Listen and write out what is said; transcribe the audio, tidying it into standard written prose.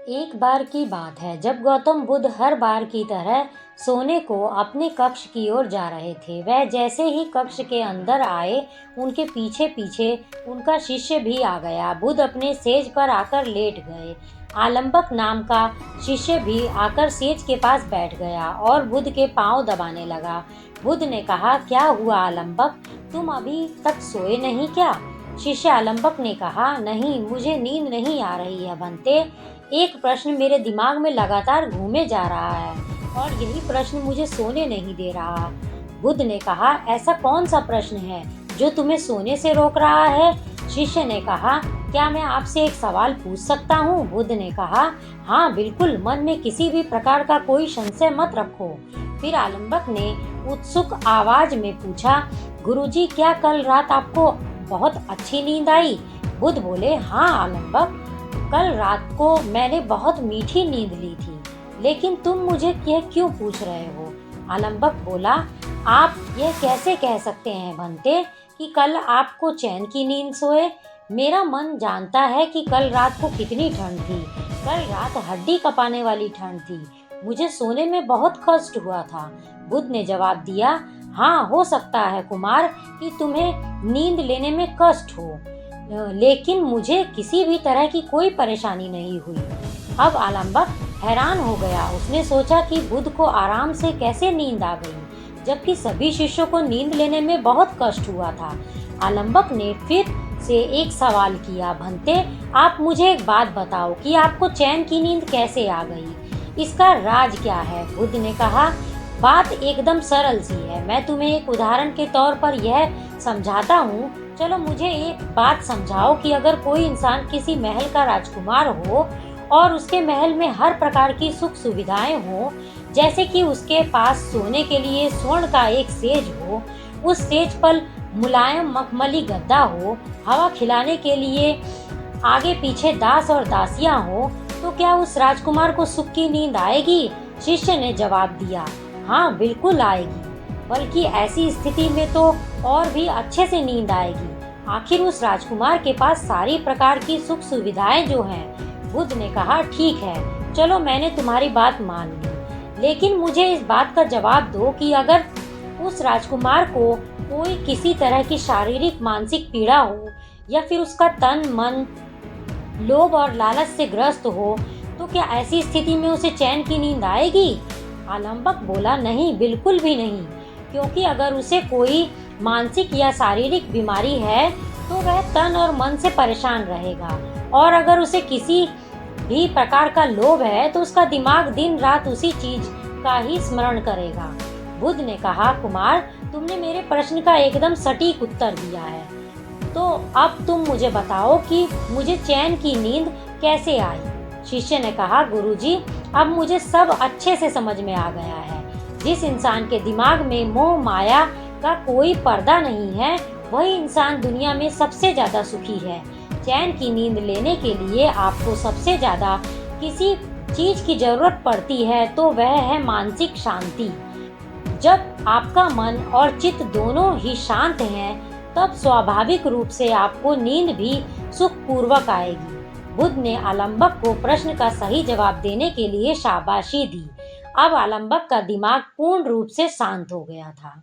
एक बार की बात है जब गौतम बुद्ध हर बार की तरह सोने को अपने कक्ष की ओर जा रहे थे। वह जैसे ही कक्ष के अंदर आए, उनके पीछे पीछे उनका शिष्य भी आ गया। बुद्ध अपने सेज पर आकर लेट गए। आलंबक नाम का शिष्य भी आकर सेज के पास बैठ गया और बुद्ध के पांव दबाने लगा। बुद्ध ने कहा, क्या हुआ आलंबक, तुम अभी तक सोए नहीं क्या? शिष्य आलंबक ने कहा, नहीं, मुझे नींद नहीं आ रही है बनते। एक प्रश्न मेरे दिमाग में लगातार घूमे जा रहा है और यही प्रश्न मुझे सोने नहीं दे रहा। बुद्ध ने कहा, ऐसा कौन सा प्रश्न है जो तुम्हें सोने से रोक रहा है? शिष्य ने कहा, क्या मैं आपसे एक सवाल पूछ सकता हूँ? बुद्ध ने कहा, हाँ बिल्कुल, मन में किसी भी प्रकार का कोई संशय मत रखो। फिर आलंबक ने उत्सुक आवाज में पूछा, गुरुजी, क्या कल रात आपको बहुत अच्छी नींद आई? बुद्ध बोले, हाँ आलंबक, कल रात को मैंने बहुत मीठी नींद ली थी। लेकिन तुम मुझे यह क्यों पूछ रहे हो? आलंबक बोला, आप यह कैसे कह सकते हैं बनते कि कल आपको चैन की नींद सोए? मेरा मन जानता है कि कल रात को कितनी ठंड थी। कल रात हड्डी कपाने वाली ठंड थी। मुझे सोने में बहुत कष्ट हुआ था। बुद्ध ने जवाब दिया, हाँ हो सकता है कुमार कि तुम्हें नींद लेने में कष्ट हो, लेकिन मुझे किसी भी तरह की कोई परेशानी नहीं हुई। अब आलंबक हैरान हो गया। उसने सोचा कि बुद्ध को आराम से कैसे नींद आ गई, जबकि सभी शिष्यों को नींद लेने में बहुत कष्ट हुआ था। आलंबक ने फिर से एक सवाल किया, भंते, आप मुझे एक बात बताओ कि आपको चैन की नींद कैसे आ गई? इसका राज क्या है? बुद्ध ने कहा, बात एकदम सरल सी है। मैं तुम्हें एक उदाहरण के तौर पर यह समझाता हूँ। चलो मुझे एक बात समझाओ कि अगर कोई इंसान किसी महल का राजकुमार हो और उसके महल में हर प्रकार की सुख सुविधाएं हो, जैसे कि उसके पास सोने के लिए स्वर्ण का एक सेज हो, उस सेज पर मुलायम मखमली गद्दा हो, हवा खिलाने के लिए आगे पीछे दास और दासियां हो, तो क्या उस राजकुमार को सुख की नींद आएगी? शिष्य ने जवाब दिया, हाँ बिल्कुल आएगी, बल्कि ऐसी स्थिति में तो और भी अच्छे से नींद आएगी। आखिर उस राजकुमार के पास सारी प्रकार की सुख सुविधाएं जो हैं। बुद्ध ने कहा, ठीक है, चलो मैंने तुम्हारी बात मान ली, लेकिन मुझे इस बात का जवाब दो कि अगर उस राजकुमार को कोई किसी तरह की शारीरिक मानसिक पीड़ा हो या फिर उसका तन मन लोभ और लालच से ग्रस्त हो, तो क्या ऐसी स्थिति में उसे चैन की नींद आएगी? आलंबक बोला, नहीं, बिल्कुल भी नहीं, क्योंकि अगर उसे कोई मानसिक या शारीरिक बीमारी है तो वह तन और मन से परेशान रहेगा, और अगर उसे किसी भी प्रकार का लोभ है तो उसका दिमाग दिन रात उसी चीज का ही स्मरण करेगा। बुद्ध ने कहा, कुमार, तुमने मेरे प्रश्न का एकदम सटीक उत्तर दिया है। तो अब तुम मुझे बताओ कि मुझे चैन की नींद कैसे आई? शिष्य ने कहा, गुरुजी, अब मुझे सब अच्छे से समझ में आ गया है। जिस इंसान के दिमाग में मोह माया का कोई पर्दा नहीं है, वही इंसान दुनिया में सबसे ज्यादा सुखी है। चैन की नींद लेने के लिए आपको सबसे ज्यादा किसी चीज की जरूरत पड़ती है तो वह है मानसिक शांति। जब आपका मन और चित्त दोनों ही शांत हैं, तब स्वाभाविक रूप से आपको नींद भी सुखपूर्वक आएगी। बुद्ध ने आलंबक को प्रश्न का सही जवाब देने के लिए शाबाशी दी। अब आलंबक का दिमाग पूर्ण रूप से शांत हो गया था।